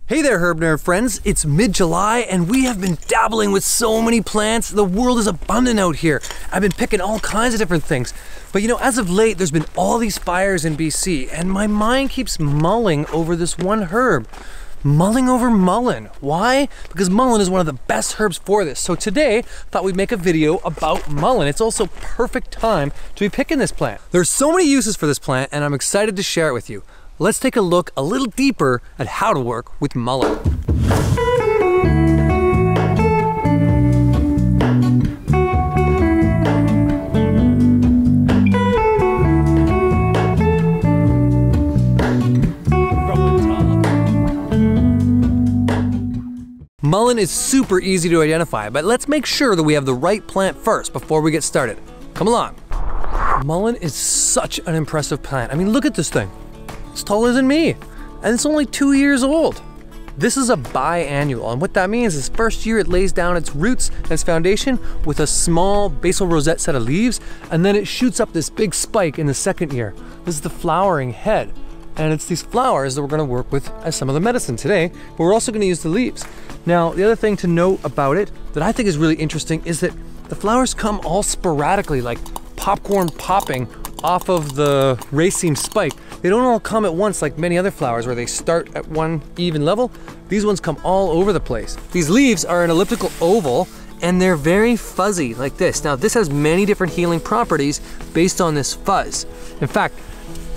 Hey there, herb nerd friends. It's mid-July and we have been dabbling with so many plants. The world is abundant out here. I've been picking all kinds of different things. But you know, as of late, there's been all these fires in BC and my mind keeps mulling over this one herb. Mulling over mullein. Why? Because mullein is one of the best herbs for this. So today, thought we'd make a video about mullein. It's also perfect time to be picking this plant. There's so many uses for this plant and I'm excited to share it with you. Let's take a look a little deeper at how to work with mullein. Mullein is super easy to identify, but let's make sure that we have the right plant first before we get started. Come along. Mullein is such an impressive plant. I mean, look at this thing. It's taller than me, and it's only 2 years old. This is a biennial, and what that means is first year it lays down its roots and its foundation with a small basal rosette set of leaves, and then it shoots up this big spike in the second year. This is the flowering head, and it's these flowers that we're gonna work with as some of the medicine today, but we're also gonna use the leaves. Now, the other thing to note about it that I think is really interesting is that the flowers come all sporadically, like popcorn popping off of the raceme spike. They don't all come at once like many other flowers where they start at one even level. These ones come all over the place. These leaves are an elliptical oval and they're very fuzzy like this. Now this has many different healing properties based on this fuzz. In fact,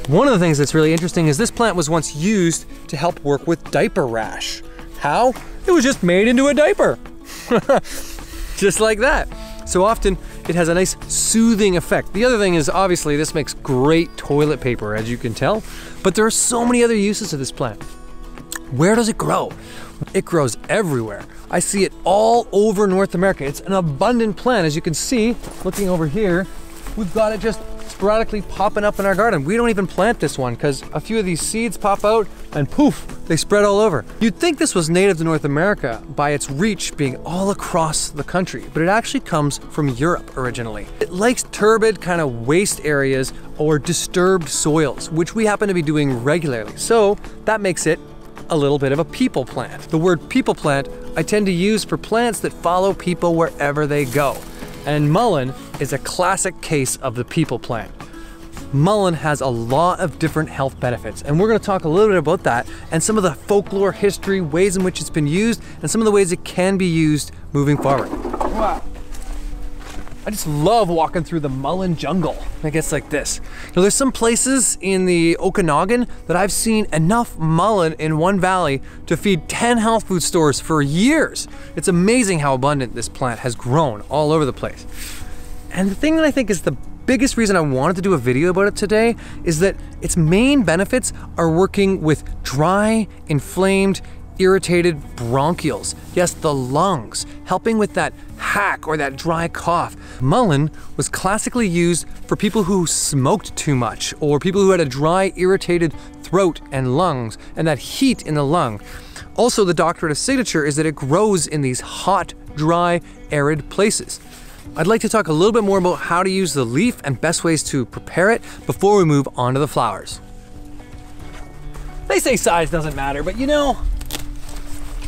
one of the things that's really interesting is this plant was once used to help work with diaper rash. How? It was just made into a diaper. Just like that. So often it has a nice soothing effect. The other thing is obviously this makes great toilet paper, as you can tell, but there are so many other uses of this plant. Where does it grow? It grows everywhere. I see it all over North America. It's an abundant plant. As you can see, looking over here, we've got it just sporadically popping up in our garden. We don't even plant this one because a few of these seeds pop out and poof, they spread all over. You'd think this was native to North America by its reach being all across the country, but it actually comes from Europe originally. It likes turbid kind of waste areas or disturbed soils, which we happen to be doing regularly. So that makes it a little bit of a people plant. The word people plant I tend to use for plants that follow people wherever they go. And mullein is a classic case of the people plant. Mullein has a lot of different health benefits, and we're gonna talk a little bit about that and some of the folklore, history, ways in which it's been used, and some of the ways it can be used moving forward. Wow. I just love walking through the mullein jungle. It gets like this. Now there's some places in the Okanagan that I've seen enough mullein in one valley to feed 10 health food stores for years. It's amazing how abundant this plant has grown all over the place. And the thing that I think is the biggest reason I wanted to do a video about it today is that its main benefits are working with dry, inflamed, irritated bronchioles. Yes, the lungs, helping with that hack or that dry cough. Mullein was classically used for people who smoked too much or people who had a dry, irritated throat and lungs and that heat in the lung. Also, the doctrine of signature is that it grows in these hot, dry, arid places. I'd like to talk a little bit more about how to use the leaf and best ways to prepare it before we move on to the flowers. They say size doesn't matter, but you know,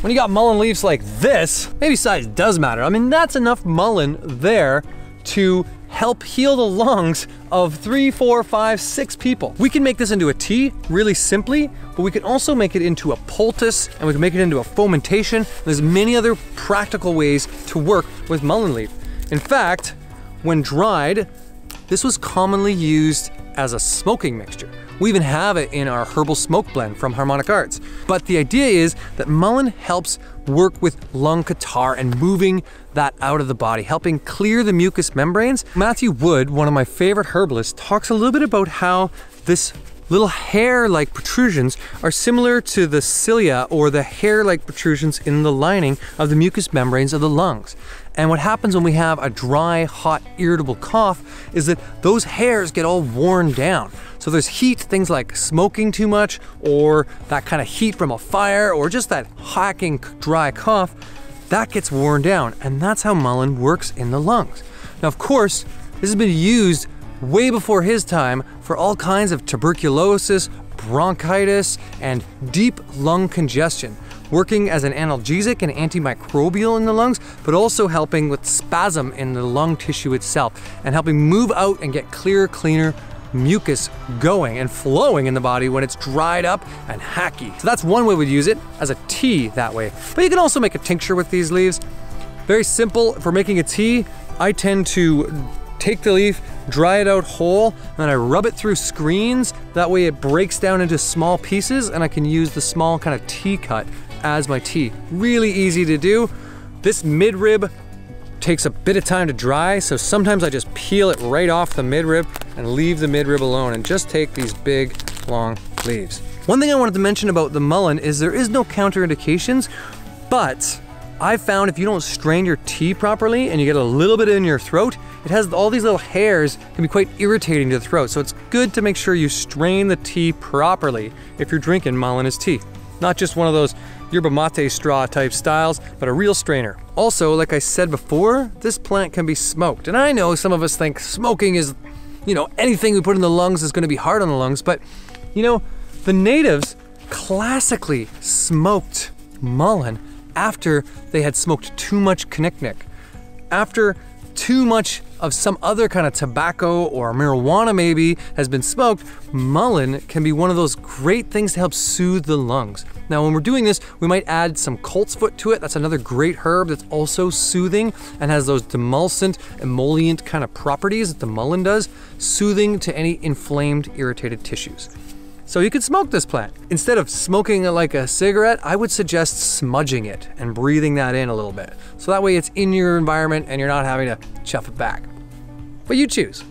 when you got mullein leaves like this, maybe size does matter. I mean, that's enough mullein there to help heal the lungs of 3, 4, 5, 6 people. We can make this into a tea really simply, but we can also make it into a poultice and we can make it into a fomentation. There's many other practical ways to work with mullein leaf. In fact, when dried, this was commonly used as a smoking mixture. We even have it in our herbal smoke blend from Harmonic Arts. But the idea is that mullein helps work with lung catarrh and moving that out of the body, helping clear the mucous membranes. Matthew Wood, one of my favorite herbalists, talks a little bit about how this little hair-like protrusions are similar to the cilia or the hair-like protrusions in the lining of the mucous membranes of the lungs. And what happens when we have a dry, hot, irritable cough is that those hairs get all worn down. So there's heat, things like smoking too much, or that kind of heat from a fire, or just that hacking dry cough, that gets worn down. And that's how mullein works in the lungs. Now, of course, this has been used way before his time for all kinds of tuberculosis, bronchitis, and deep lung congestion. working as an analgesic and antimicrobial in the lungs, but also helping with spasm in the lung tissue itself and helping move out and get clearer, cleaner mucus going and flowing in the body when it's dried up and hacky. So that's one way we'd use it, as a tea that way. But you can also make a tincture with these leaves. Very simple. For making a tea, I tend to take the leaf, dry it out whole, and then I rub it through screens. That way it breaks down into small pieces and I can use the small kind of tea cut as my tea. Really easy to do. This midrib takes a bit of time to dry, so sometimes I just peel it right off the midrib and leave the midrib alone and just take these big, long leaves. One thing I wanted to mention about the mullein is there is no counterindications, but I've found if you don't strain your tea properly and you get a little bit in your throat, it has all these little hairs, can be quite irritating to the throat. So it's good to make sure you strain the tea properly if you're drinking mullein as tea. Not just one of those yerba mate straw type styles, but a real strainer. Also, like I said before, this plant can be smoked. And I know some of us think smoking is, anything we put in the lungs is gonna be hard on the lungs, but the natives classically smoked mullein after they had smoked too much knick-knack. After too much of some other kind of tobacco or marijuana maybe has been smoked, mullein can be one of those great things to help soothe the lungs. Now when we're doing this, we might add some coltsfoot to it. That's another great herb that's also soothing and has those demulcent, emollient kind of properties that the mullein does, soothing to any inflamed, irritated tissues. So you could smoke this plant. Instead of smoking it like a cigarette, I would suggest smudging it and breathing that in a little bit. So that way it's in your environment and you're not having to chuff it back. But you choose.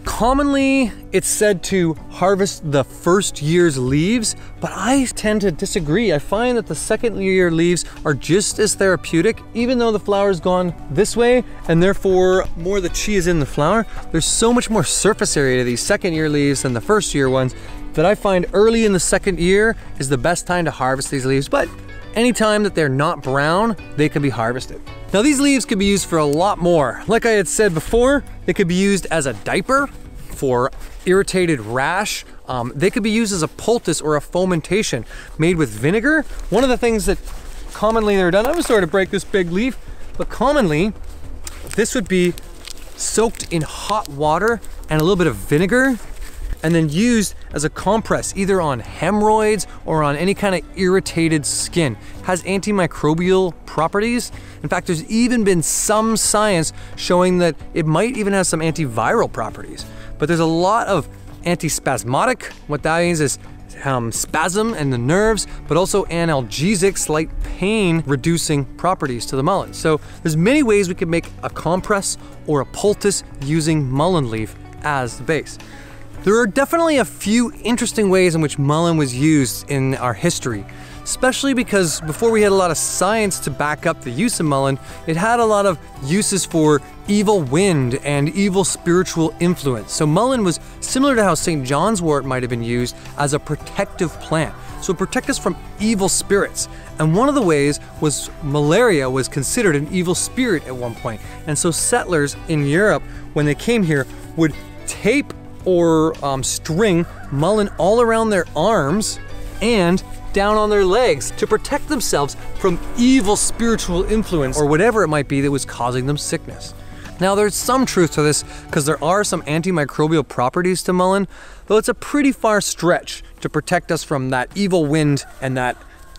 Commonly, it's said to harvest the first year's leaves, but I tend to disagree. I find that the second year leaves are just as therapeutic, even though the flower's gone this way, and therefore more of the chi is in the flower. There's so much more surface area to these second year leaves than the first year ones that I find early in the second year is the best time to harvest these leaves, but anytime that they're not brown, they can be harvested. Now these leaves can be used for a lot more. Like I had said before, they could be used as a diaper for irritated rash. They could be used as a poultice or a fomentation made with vinegar. One of the things that commonly they're done, I'm gonna sort of break this big leaf, but commonly this would be soaked in hot water and a little bit of vinegar and then used as a compress either on hemorrhoids or on any kind of irritated skin. It has antimicrobial properties. In fact, there's even been some science showing that it might even have some antiviral properties. But there's a lot of antispasmodic. What that means is spasm in the nerves, but also analgesic, slight pain reducing properties to the mullein. So there's many ways we can make a compress or a poultice using mullein leaf as the base. There are definitely a few interesting ways in which mullein was used in our history, especially because before we had a lot of science to back up the use of mullein, it had a lot of uses for evil wind and evil spiritual influence. So mullein was similar to how St. John's wort might have been used as a protective plant. So protect us from evil spirits. And one of the ways was malaria was considered an evil spirit at one point. And so settlers in Europe, when they came here, would tape or string mullein all around their arms and down on their legs to protect themselves from evil spiritual influence or whatever it might be that was causing them sickness. Now there's some truth to this because there are some antimicrobial properties to mullein, though it's a pretty far stretch to protect us from that evil wind and that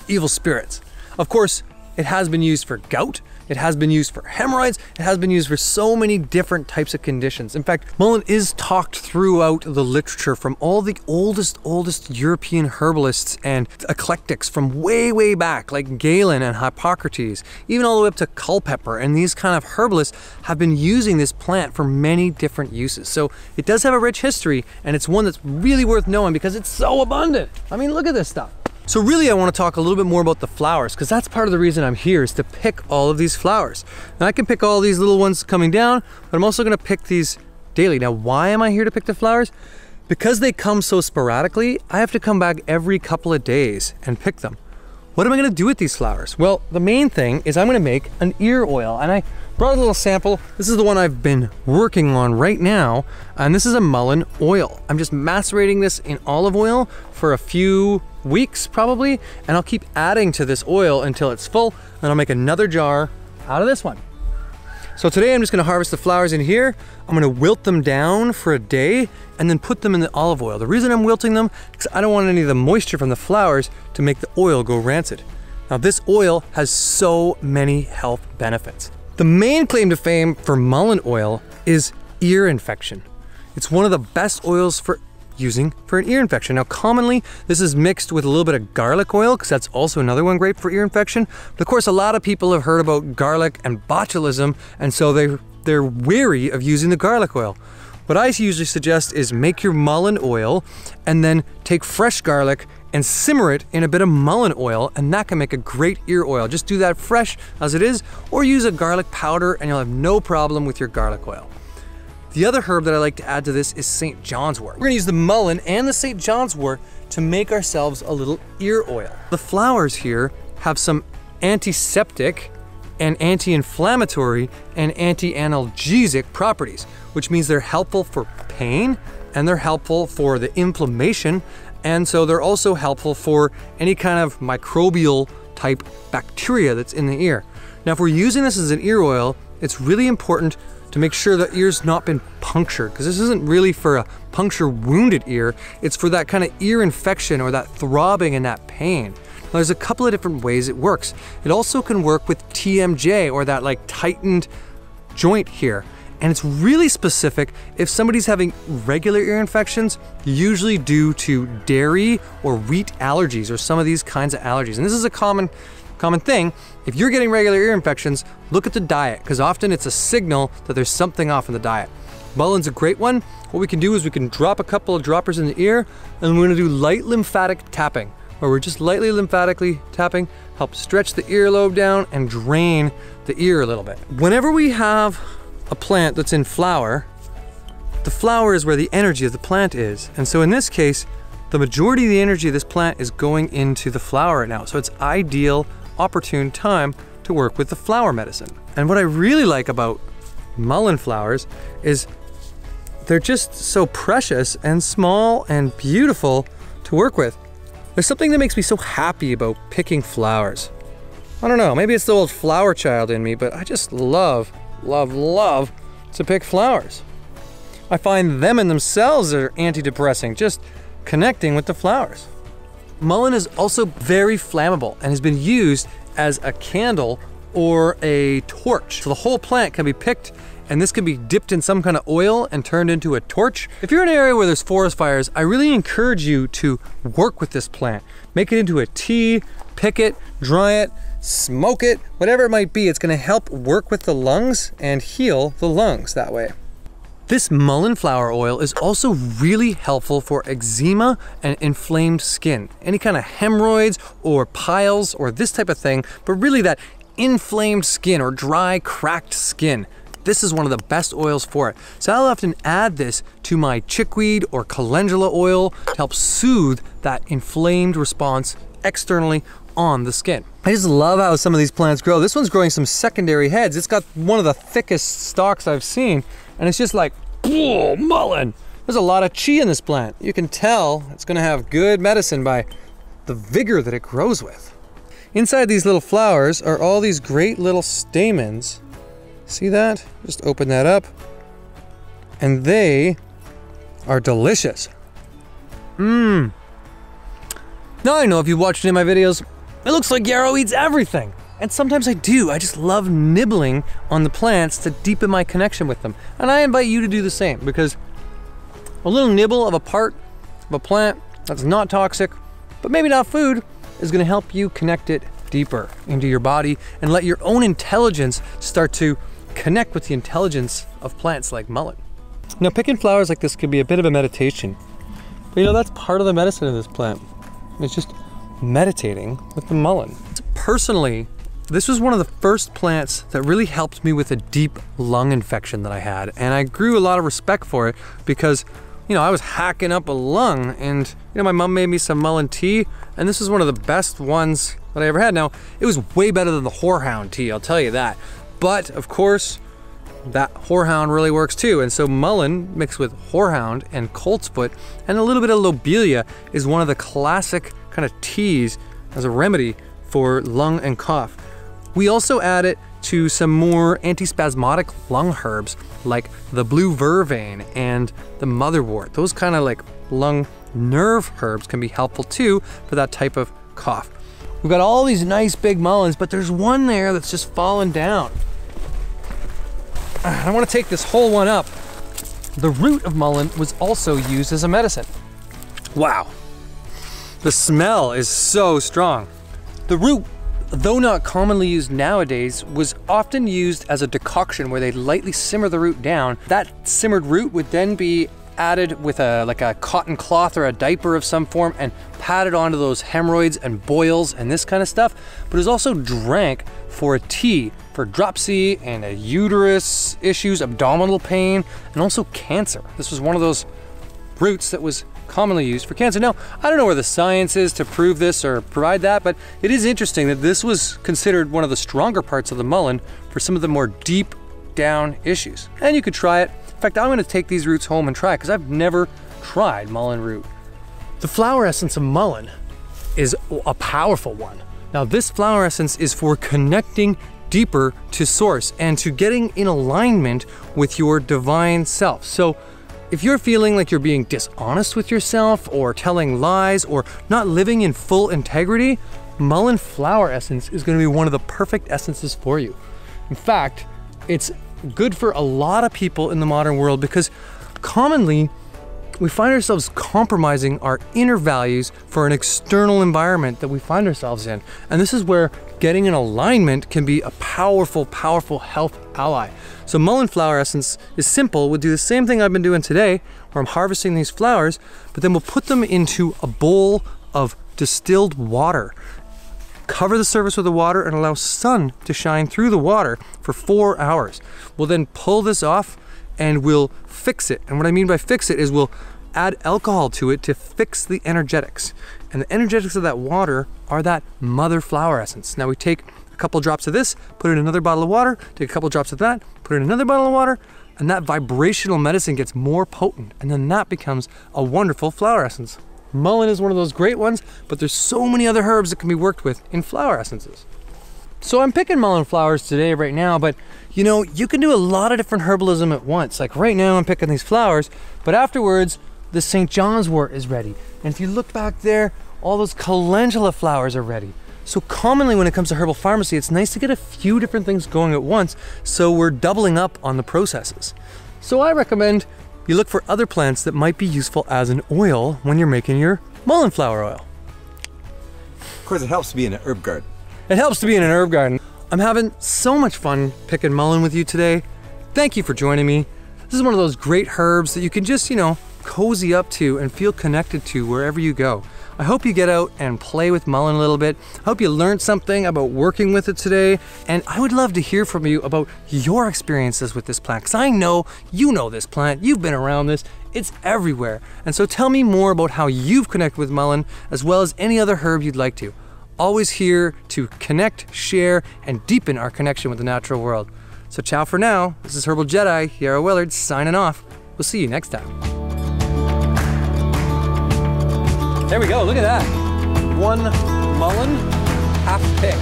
evil spirits. Of course, it has been used for gout. It has been used for hemorrhoids. It has been used for so many different types of conditions. In fact, mullein is talked throughout the literature from all the oldest European herbalists and eclectics from way back, like Galen and Hippocrates, even all the way up to Culpeper. And these kind of herbalists have been using this plant for many different uses. So it does have a rich history, and it's one that's really worth knowing because it's so abundant. I mean, look at this stuff. So really I want to talk a little bit more about the flowers because that's part of the reason I'm here, is to pick all of these flowers. Now I can pick all these little ones coming down, but I'm also going to pick these daily. Now why am I here to pick the flowers? Because they come so sporadically, I have to come back every couple of days and pick them. What am I going to do with these flowers? Well, the main thing is I'm going to make an ear oil, and I Brought a little sample. This is the one I've been working on right now, and this is a mullein oil. I'm just macerating this in olive oil for a few weeks probably, and I'll keep adding to this oil until it's full, and I'll make another jar out of this one. So today I'm just gonna harvest the flowers in here. I'm gonna wilt them down for a day and then put them in the olive oil. The reason I'm wilting them is I don't want any of the moisture from the flowers to make the oil go rancid. Now this oil has so many health benefits. The main claim to fame for mullein oil is ear infection. It's one of the best oils for using for an ear infection. Now commonly this is mixed with a little bit of garlic oil because that's also another one great for ear infection. But of course a lot of people have heard about garlic and botulism, and so they're wary of using the garlic oil. What I usually suggest is make your mullein oil and then take fresh garlic and simmer it in a bit of mullein oil, and that can make a great ear oil. Just do that fresh as it is, or use a garlic powder and you'll have no problem with your garlic oil. The other herb that I like to add to this is St. John's wort. We're gonna use the mullein and the St. John's wort to make ourselves a little ear oil. The flowers here have some antiseptic and anti-inflammatory and anti-analgesic properties, which means they're helpful for pain and they're helpful for the inflammation, and so they're also helpful for any kind of microbial type bacteria that's in the ear. Now if we're using this as an ear oil, it's really important to make sure the ear's not been punctured, because this isn't really for a puncture wounded ear, it's for that kind of ear infection or that throbbing and that pain. Now, there's a couple of different ways it works. It also can work with TMJ, or that like tightened joint here. And it's really specific if somebody's having regular ear infections, usually due to dairy or wheat allergies or some of these kinds of allergies. And this is a common thing. If you're getting regular ear infections, look at the diet, because often it's a signal that there's something off in the diet. Mullein's a great one. What we can do is we can drop a couple of droppers in the ear, and we're gonna do light lymphatic tapping, where we're just lightly lymphatically tapping, help stretch the earlobe down and drain the ear a little bit. Whenever we have a plant that's in flower, the flower is where the energy of the plant is. And so in this case, the majority of the energy of this plant is going into the flower right now. So it's ideal, opportune time to work with the flower medicine. And what I really like about mullein flowers is they're just so precious and small and beautiful to work with. There's something that makes me so happy about picking flowers. I don't know, maybe it's the old flower child in me, but I just love to pick flowers. I find them in themselves are antidepressing, just connecting with the flowers. Mullein is also very flammable and has been used as a candle or a torch. So the whole plant can be picked, and this can be dipped in some kind of oil and turned into a torch. If you're in an area where there's forest fires, I really encourage you to work with this plant. Make it into a tea, pick it, dry it, smoke it, whatever it might be. It's gonna help work with the lungs and heal the lungs that way. This mullein flower oil is also really helpful for eczema and inflamed skin. Any kind of hemorrhoids or piles or this type of thing, but really that inflamed skin or dry, cracked skin. This is one of the best oils for it. So I'll often add this to my chickweed or calendula oil to help soothe that inflamed response externally on the skin. I just love how some of these plants grow. This one's growing some secondary heads. It's got one of the thickest stalks I've seen, and it's just like, whoa, mullein. There's a lot of chi in this plant. You can tell it's gonna have good medicine by the vigor that it grows with. Inside these little flowers are all these great little stamens. See that? Just open that up. And they are delicious. Now I know if you watched any of my videos, it looks like Yarrow eats everything. And sometimes I do. I just love nibbling on the plants to deepen my connection with them. And I invite you to do the same, because a little nibble of a part of a plant that's not toxic, but maybe not food, is gonna help you connect it deeper into your body and let your own intelligence start to connect with the intelligence of plants like mullein. Now picking flowers like this can be a bit of a meditation, but you know, that's part of the medicine of this plant. It's just meditating with the mullein. Personally, this was one of the first plants that really helped me with a deep lung infection that I had, and I grew a lot of respect for it because, you know, I was hacking up a lung, and you know, my mom made me some mullein tea, and this was one of the best ones that I ever had. Now, it was way better than the horehound tea, I'll tell you that. But of course, that horehound really works too. And so mullein mixed with horehound and coltsfoot and a little bit of lobelia is one of the classic kind of teas as a remedy for lung and cough. We also add it to some more antispasmodic lung herbs like the blue vervain and the motherwort. Those kind of like lung nerve herbs can be helpful too for that type of cough. We've got all these nice big mulleins, but there's one there that's just fallen down. I want to take this whole one up. The root of mullein was also used as a medicine. Wow. The smell is so strong. The root, though not commonly used nowadays, was often used as a decoction where they lightly simmer the root down. That simmered root would then be added with like a cotton cloth or a diaper of some form and patted onto those hemorrhoids and boils and this kind of stuff. But it was also drank for a tea for dropsy and uterus issues, abdominal pain, and also cancer. This was one of those roots that was commonly used for cancer. Now, I don't know where the science is to prove this or provide that, but it is interesting that this was considered one of the stronger parts of the mullein for some of the more deep down issues. And you could try it. In fact, I'm gonna take these roots home and try it because I've never tried mullein root. The flower essence of mullein is a powerful one. Now, this flower essence is for connecting deeper to source and to getting in alignment with your divine self. So if you're feeling like you're being dishonest with yourself or telling lies or not living in full integrity, mullein flower essence is going to be one of the perfect essences for you. In fact, it's good for a lot of people in the modern world because commonly we find ourselves compromising our inner values for an external environment that we find ourselves in. And this is where getting in alignment can be a powerful, powerful health ally. So mullein flower essence is simple. We'll do the same thing I've been doing today, where I'm harvesting these flowers, but then we'll put them into a bowl of distilled water. Cover the surface with the water and allow sun to shine through the water for 4 hours. We'll then pull this off and we'll fix it. And what I mean by fix it is we'll add alcohol to it to fix the energetics. And the energetics of that water are that mother flower essence. Now we take a couple drops of this, put it in another bottle of water, take a couple drops of that, put it in another bottle of water, and that vibrational medicine gets more potent. And then that becomes a wonderful flower essence. Mullein is one of those great ones, but there's so many other herbs that can be worked with in flower essences. So I'm picking mullein flowers today right now, but you know, you can do a lot of different herbalism at once. Like right now I'm picking these flowers, but afterwards the St. John's wort is ready. And if you look back there, all those calendula flowers are ready. So commonly when it comes to herbal pharmacy, it's nice to get a few different things going at once so we're doubling up on the processes. So I recommend you look for other plants that might be useful as an oil when you're making your mullein flower oil. Of course, it helps to be in an herb garden. It helps to be in an herb garden. I'm having so much fun picking mullein with you today. Thank you for joining me. This is one of those great herbs that you can just, you know, cozy up to and feel connected to wherever you go. I hope you get out and play with mullein a little bit. I hope you learned something about working with it today. And I would love to hear from you about your experiences with this plant, because I know you know this plant, you've been around this, it's everywhere. And so tell me more about how you've connected with mullein, as well as any other herb you'd like to. Always here to connect, share, and deepen our connection with the natural world. So ciao for now. This is Herbal Jedi, Yarrow Willard, signing off. We'll see you next time. There we go, look at that. One mullein, half picked.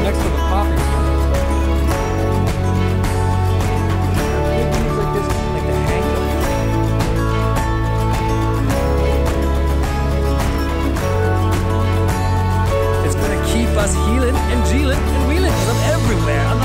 Next to the poppy. Things like this, like the hang It's gonna keep us healing and jeeling and wheeling, because I'm everywhere.